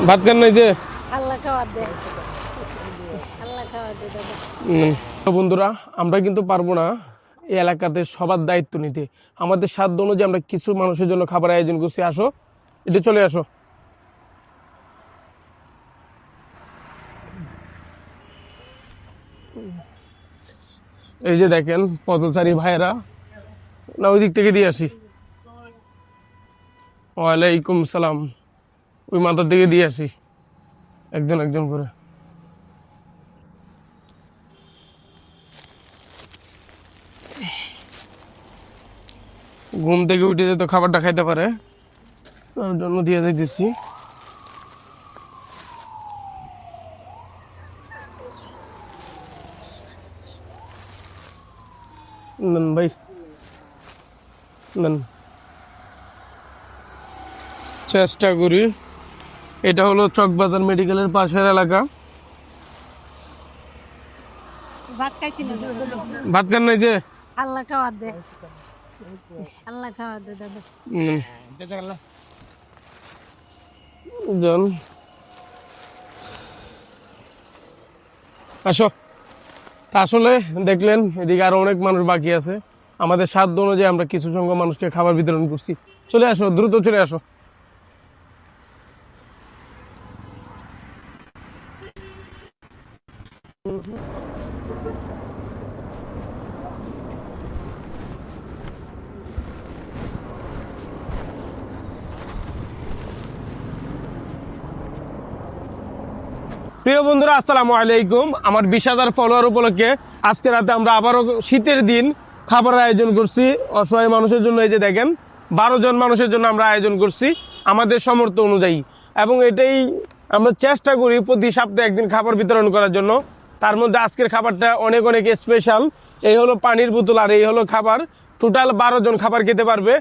ভাত খান নাই যে আল্লাহ খাওয়ার দে আল্লাহ খাওয়ার দে দাদা। তো বন্ধুরা, আমরা কিন্তু পারবো না এই এলাকাতে সবার দায়িত্ব নিতে। আমাদের সাধ্য অনুযায়ী আমরা কিছু মানুষের জন্য খাবার আয়োজন করছি। আসো, এটা চলে আসো। এই যে দেখেন পথচারী ভাইয়েরা, না ওই দিক থেকে দিয়ে আসি। ওয়ালাইকুম সালাম। ওই মাথার দিকে দিয়ে আসি, একজন একজন করে। ঘুম থেকে উঠে তো খাবারটা খাইতে পারে, তার জন্য দিয়ে দিচ্ছি। নেন ভাই, নেন। চেষ্টা করি। এটা হলো চকবাজার মেডিকেলের পাশের এলাকা। ভাত খাইছি না ভাত খান নাই যে আল্লাহ খাওয়ার দে আল্লাহ খাওয়ার দে দাদা। জন আসো। তা আসলে দেখলেন এদিকে আরো অনেক মানুষ বাকি আছে। আমাদের সাধ্য অনুযায়ী আমরা কিছু সংখ্যক মানুষকে খাবার বিতরণ করছি। চলে আসো, দ্রুত চলে আসো। প্রিয় বন্ধুরা, আসসালামু আলাইকুম। আমার 20,000 ফলোয়ার উপলক্ষে আজকে রাতে আমরা আবারও শীতের দিন খাবার আয়োজন করছি অসহায় মানুষের জন্য। এই যে দেখেন 12 জন মানুষের জন্য আমরা আয়োজন করছি আমাদের সামর্থ্য অনুযায়ী, এবং এটাই আমরা চেষ্টা করি প্রতি সপ্তাহে একদিন খাবার বিতরণ করার জন্য। তার মধ্যে আজকের খাবারটা অনেক অনেক স্পেশাল। এই হলো পানির বোতল আর এই হলো খাবার। টোটাল 12 জন খাবার খেতে পারবে।